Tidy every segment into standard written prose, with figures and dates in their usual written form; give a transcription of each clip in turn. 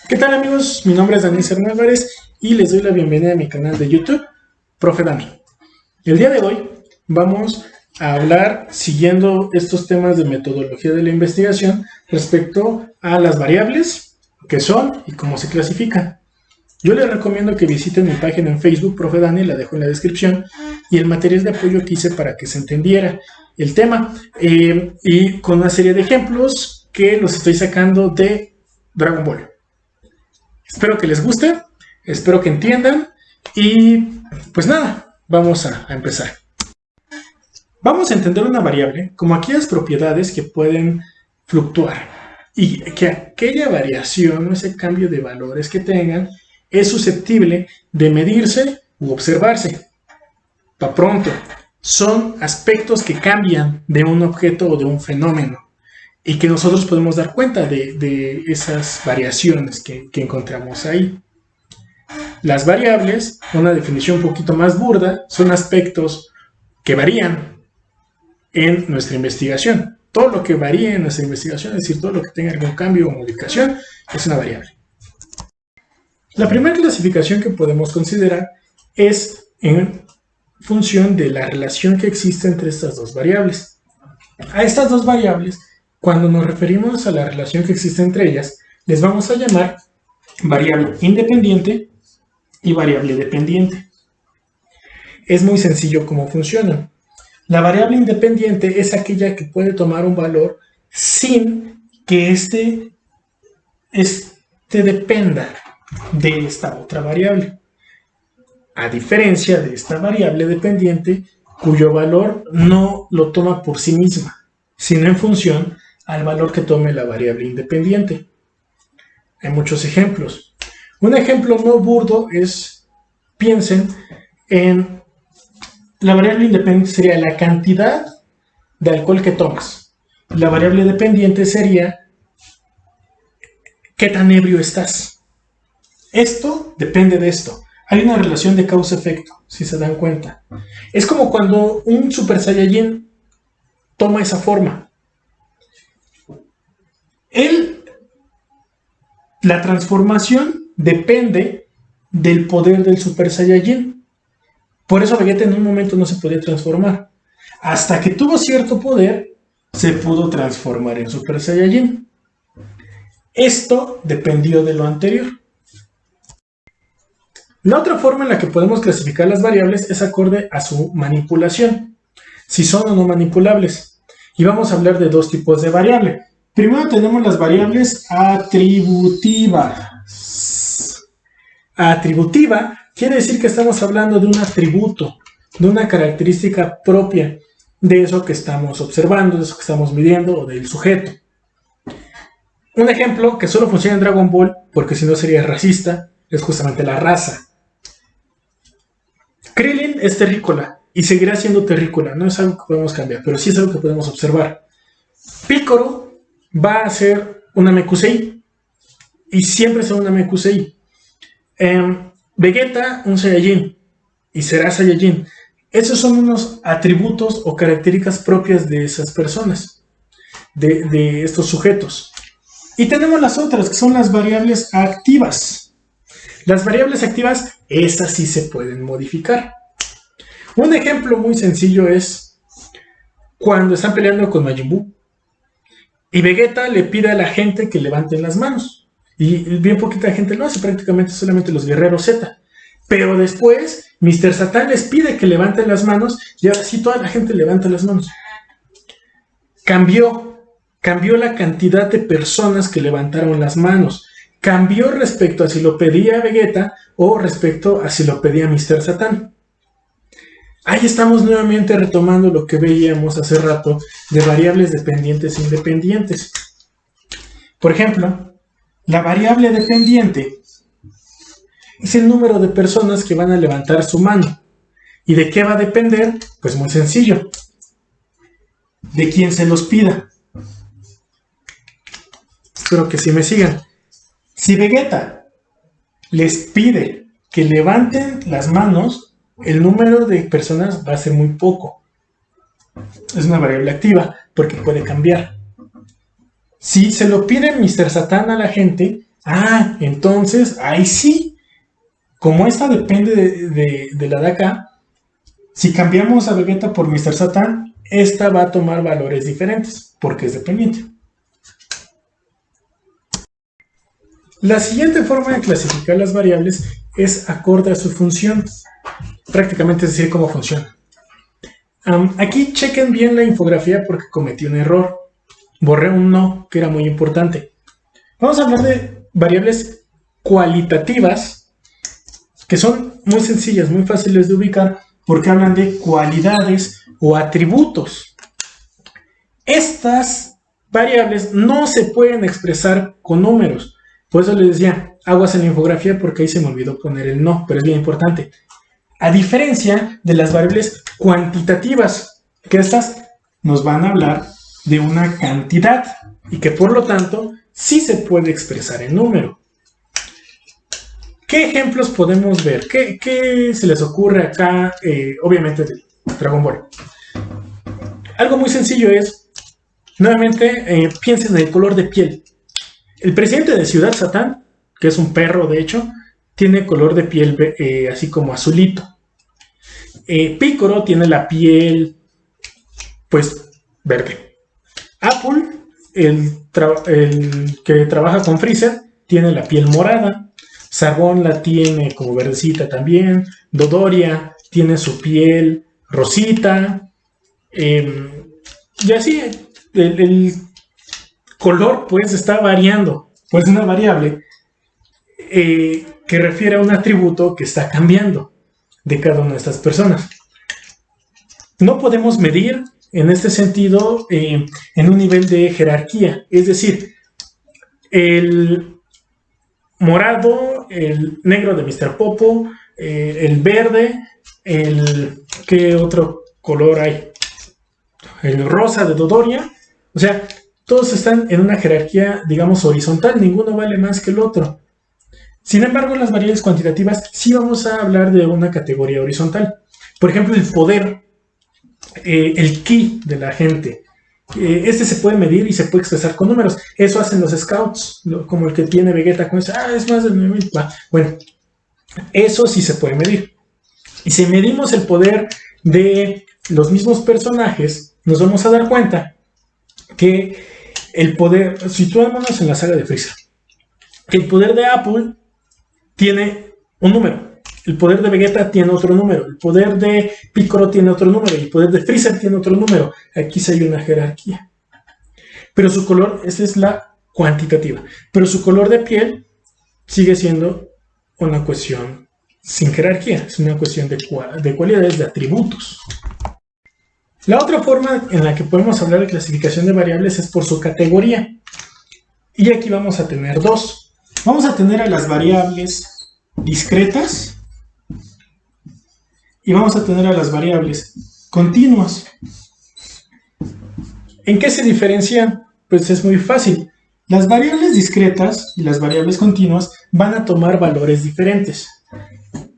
¿Qué tal amigos? Mi nombre es Daniel Álvarez y les doy la bienvenida a mi canal de YouTube, Profe Dani. El día de hoy vamos a hablar, siguiendo estos temas de metodología de la investigación, respecto a las variables, qué son y cómo se clasifican. Yo les recomiendo que visiten mi página en Facebook, Profe Dani, la dejo en la descripción, y el material de apoyo que hice para que se entendiera el tema, y con una serie de ejemplos que los estoy sacando de Dragon Ball. Espero que les guste, espero que entiendan y pues nada, vamos a empezar. Vamos a entender una variable como aquellas propiedades que pueden fluctuar y que aquella variación o ese cambio de valores que tengan es susceptible de medirse u observarse. Pa' pronto, son aspectos que cambian de un objeto o de un fenómeno y que nosotros podemos dar cuenta de esas variaciones que encontramos ahí. Las variables, una definición un poquito más burda, son aspectos que varían en nuestra investigación. Todo lo que varíe en nuestra investigación, es decir, todo lo que tenga algún cambio o modificación, es una variable. La primera clasificación que podemos considerar es en función de la relación que existe entre estas dos variables. A estas dos variables, cuando nos referimos a la relación que existe entre ellas, les vamos a llamar variable independiente y variable dependiente. Es muy sencillo cómo funcionan. La variable independiente es aquella que puede tomar un valor sin que este dependa de esta otra variable. A diferencia de esta variable dependiente, cuyo valor no lo toma por sí misma, sino en función al valor que tome la variable independiente. Hay muchos ejemplos. Un ejemplo no burdo es, piensen en la variable independiente sería la cantidad de alcohol que tomas. La variable dependiente sería qué tan ebrio estás. Esto depende de esto. Hay una relación de causa-efecto, si se dan cuenta. Es como cuando un Super Saiyajin toma esa forma. La transformación depende del poder del Super Saiyajin. Por eso Vegeta en un momento no se podía transformar. Hasta que tuvo cierto poder, se pudo transformar en Super Saiyajin. Esto dependió de lo anterior. La otra forma en la que podemos clasificar las variables es acorde a su manipulación, si son o no manipulables. Y vamos a hablar de dos tipos de variable. Primero tenemos las variables atributivas. Atributiva quiere decir que estamos hablando de un atributo, de una característica propia de eso que estamos observando, de eso que estamos midiendo o del sujeto. Un ejemplo que solo funciona en Dragon Ball, porque si no sería racista, es justamente la raza. Krillin es terrícola y seguirá siendo terrícola, no es algo que podemos cambiar, pero sí es algo que podemos observar. Piccolo va a ser una Mekusei y siempre será una Mekusei. Vegeta, un Saiyajin y será Saiyajin. Esos son unos atributos o características propias de esas personas, de estos sujetos. Y tenemos las otras, que son las variables activas. Las variables activas, estas sí se pueden modificar. Un ejemplo muy sencillo es cuando están peleando con Majin Buu y Vegeta le pide a la gente que levanten las manos. Y bien poquita gente lo hace, prácticamente solamente los guerreros Z. Pero después, Mr. Satan les pide que levanten las manos y ahora sí toda la gente levanta las manos. Cambió la cantidad de personas que levantaron las manos. Cambió respecto a si lo pedía Vegeta o respecto a si lo pedía Mr. Satan. Ahí estamos nuevamente retomando lo que veíamos hace rato de variables dependientes e independientes. Por ejemplo, la variable dependiente es el número de personas que van a levantar su mano. ¿Y de qué va a depender? Pues muy sencillo. De quién se los pida. Espero que sí me sigan. Si Vegeta les pide que levanten las manos, el número de personas va a ser muy poco. Es una variable activa porque puede cambiar. Si se lo pide Mr. Satan a la gente, Entonces, ahí sí, como esta depende de la de acá, si cambiamos a Vegeta por Mr. Satan, esta va a tomar valores diferentes, porque es dependiente. La siguiente forma de clasificar las variables es acorde a su función, prácticamente es decir, cómo funciona. Aquí chequen bien la infografía porque cometí un error. Borré un no, que era muy importante. Vamos a hablar de variables cualitativas, que son muy sencillas, muy fáciles de ubicar, porque hablan de cualidades o atributos. Estas variables no se pueden expresar con números. Por eso les decía, aguas en la infografía porque ahí se me olvidó poner el no, pero es bien importante. A diferencia de las variables cuantitativas, que estas nos van a hablar de una cantidad y que por lo tanto sí se puede expresar en número. ¿Qué ejemplos podemos ver? ¿Qué se les ocurre acá? Obviamente de Dragon Ball. Algo muy sencillo es, nuevamente, piensen en el color de piel. El presidente de Ciudad Satán, que es un perro de hecho, tiene color de piel así como azulito. Piccolo tiene la piel, pues, verde. Apple, el que trabaja con Freezer, tiene la piel morada. Sargón la tiene como verdecita también. Dodoria tiene su piel rosita. Y así, el color, pues, está variando. Pues una variable que refiere a un atributo que está cambiando de cada una de estas personas. No podemos medir en este sentido en un nivel de jerarquía, es decir, el morado, el negro de Mr. Popo, el verde, ¿qué otro color hay? El rosa de Dodoria, o sea, todos están en una jerarquía, digamos, horizontal, ninguno vale más que el otro. Sin embargo, las variables cuantitativas sí vamos a hablar de una categoría horizontal. Por ejemplo, el poder, el ki de la gente. Este se puede medir y se puede expresar con números. Eso hacen los scouts, como el que tiene Vegeta con eso. Es más de 9000. Bueno, eso sí se puede medir. Y si medimos el poder de los mismos personajes, nos vamos a dar cuenta que el poder, situémonos en la saga de Freezer, que el poder de Apple tiene un número, el poder de Vegeta tiene otro número, el poder de Piccolo tiene otro número y el poder de Freezer tiene otro número. Aquí sí hay una jerarquía. Pero su color, esa es la cuantitativa, pero su color de piel sigue siendo una cuestión sin jerarquía, es una cuestión de cualidades, de atributos. La otra forma en la que podemos hablar de clasificación de variables es por su categoría. Y aquí vamos a tener dos. Vamos a tener a las variables discretas y vamos a tener a las variables continuas. ¿En qué se diferencian? Pues es muy fácil. Las variables discretas y las variables continuas van a tomar valores diferentes.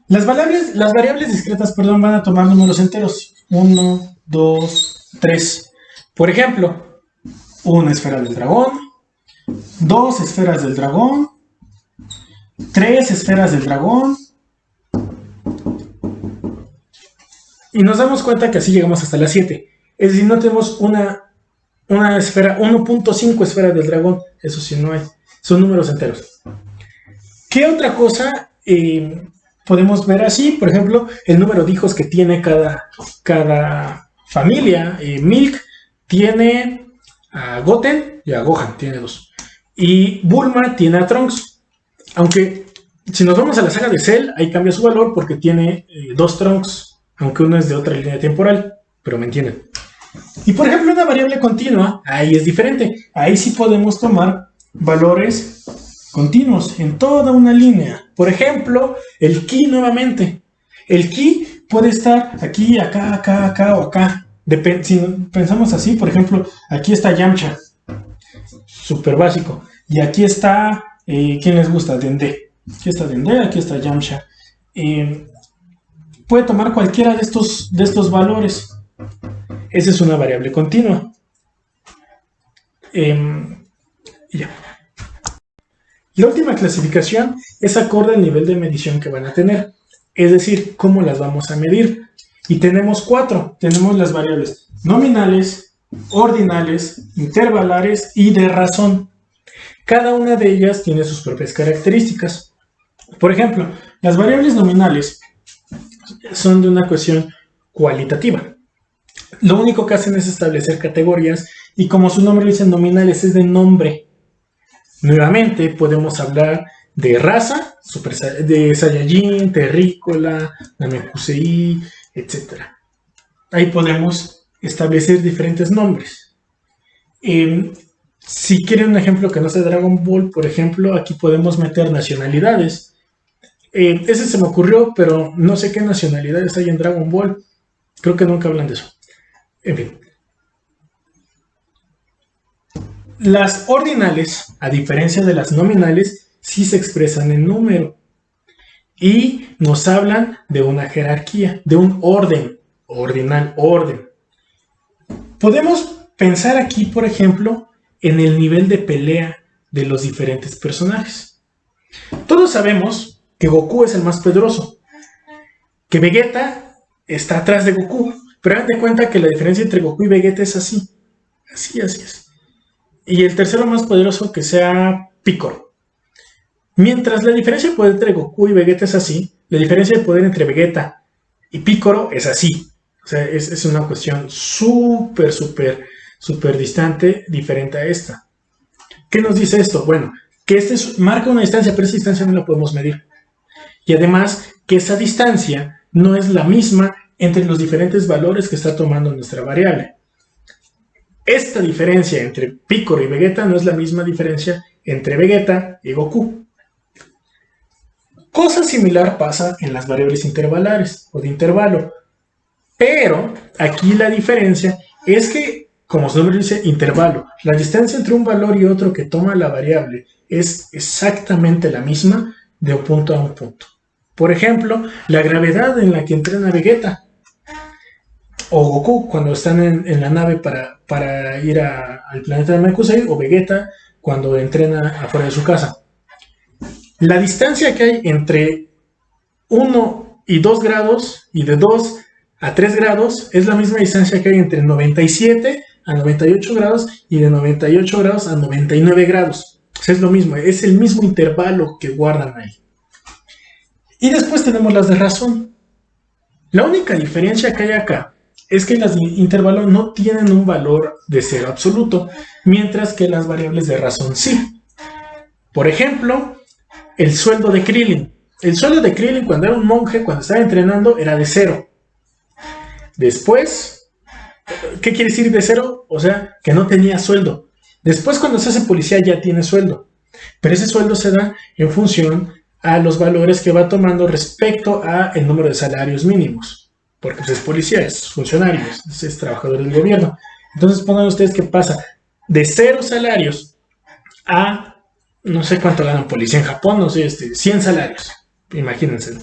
Las variables discretas, van a tomar números enteros. 1, 2, 3. Por ejemplo, una esfera del dragón, 2 esferas del dragón, 3 esferas del dragón. Y nos damos cuenta que así llegamos hasta las 7. Es decir, no tenemos una esfera, 1.5 esferas del dragón. Eso sí no hay. Son números enteros. ¿Qué otra cosa podemos ver así? Por ejemplo, el número de hijos que tiene cada familia. Milk tiene a Goten y a Gohan, tiene 2. Y Bulma tiene a Trunks. Aunque si nos vamos a la saga de Cell, ahí cambia su valor porque tiene 2 Trunks, aunque uno es de otra línea temporal, pero me entienden. Y por ejemplo, una variable continua, ahí es diferente. Ahí sí podemos tomar valores continuos en toda una línea. Por ejemplo, el ki nuevamente. El ki puede estar aquí, acá, acá, acá o acá. Si pensamos así, por ejemplo, aquí está Yamcha, súper básico. Y aquí está, ¿quién les gusta? Dende. Aquí está Dende, aquí está Yamcha. Puede tomar cualquiera de estos valores. Esa es una variable continua. Y ya. La última clasificación es acorde al nivel de medición que van a tener, es decir, cómo las vamos a medir. Y tenemos 4, tenemos las variables nominales, ordinales, intervalares y de razón. Cada una de ellas tiene sus propias características. Por ejemplo, las variables nominales son de una cuestión cualitativa. Lo único que hacen es establecer categorías y como su nombre dice nominales es de nombre. Nuevamente podemos hablar de raza, de Saiyajin, terrícola, Namekusei, etc. Ahí podemos establecer diferentes nombres. Si quieren un ejemplo que no sea Dragon Ball, por ejemplo, aquí podemos meter nacionalidades. Ese se me ocurrió, pero no sé qué nacionalidades hay en Dragon Ball. Creo que nunca hablan de eso. En fin. Las ordinales, a diferencia de las nominales, sí se expresan en número. Y nos hablan de una jerarquía, de un orden, ordinal, orden. Podemos pensar aquí, por ejemplo, en el nivel de pelea de los diferentes personajes. Todos sabemos que Goku es el más poderoso, que Vegeta está atrás de Goku, pero hagan de cuenta que la diferencia entre Goku y Vegeta es así. Así es. Y el tercero más poderoso que sea Piccolo. Mientras la diferencia de poder entre Goku y Vegeta es así, la diferencia de poder entre Vegeta y Piccolo es así. O sea, es una cuestión súper distante, diferente a esta. ¿Qué nos dice esto? Bueno, que marca una distancia, pero esa distancia no la podemos medir. Y además, que esa distancia no es la misma entre los diferentes valores que está tomando nuestra variable. Esta diferencia entre Piccolo y Vegeta no es la misma diferencia entre Vegeta y Goku. Cosa similar pasa en las variables intervalares o de intervalo. Pero aquí la diferencia es que, como su nombre dice, intervalo. La distancia entre un valor y otro que toma la variable es exactamente la misma de un punto a un punto. Por ejemplo, la gravedad en la que entrena Vegeta o Goku cuando están en la nave para ir al planeta de Namekusei, o Vegeta cuando entrena afuera de su casa. La distancia que hay entre 1 y 2 grados y de 2 a 3 grados es la misma distancia que hay entre 97 a 98 grados y de 98 grados a 99 grados. O sea, es lo mismo, es el mismo intervalo que guardan ahí. Y después tenemos las de razón. La única diferencia que hay acá es que las de intervalo no tienen un valor de cero absoluto, mientras que las variables de razón sí. Por ejemplo, el sueldo de Krillin. El sueldo de Krillin cuando era un monje, cuando estaba entrenando, era de 0. Después, ¿qué quiere decir de 0? O sea, que no tenía sueldo. Después, cuando se hace policía, ya tiene sueldo. Pero ese sueldo se da en función a los valores que va tomando respecto a el número de salarios mínimos. Porque pues, es policía, es funcionario, es trabajador del gobierno. Entonces, pongan ustedes qué pasa. De 0 salarios a no sé cuánto ganan policía en Japón, no sé, 100 salarios. Imagínense.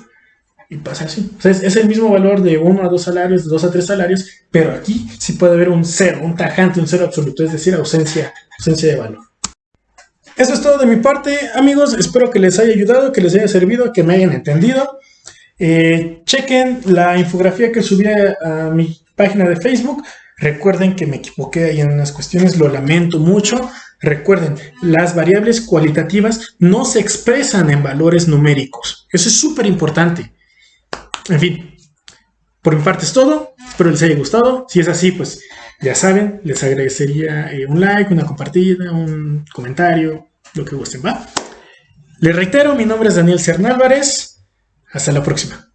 Y pasa así. O sea, es el mismo valor de 1 a 2 salarios, de 2 a 3 salarios, pero aquí sí puede haber un 0, un tajante, un 0 absoluto, es decir, ausencia de valor. Eso es todo de mi parte, amigos. Espero que les haya ayudado, que les haya servido, que me hayan entendido. Chequen la infografía que subí a mi página de Facebook. Recuerden que me equivoqué ahí en unas cuestiones, lo lamento mucho. Recuerden, las variables cualitativas no se expresan en valores numéricos. Eso es súper importante. En fin, por mi parte es todo. Espero les haya gustado. Si es así, pues ya saben, les agradecería un like, una compartida, un comentario, lo que gusten, ¿va? Les reitero, mi nombre es Daniel Cern Álvarez. Hasta la próxima.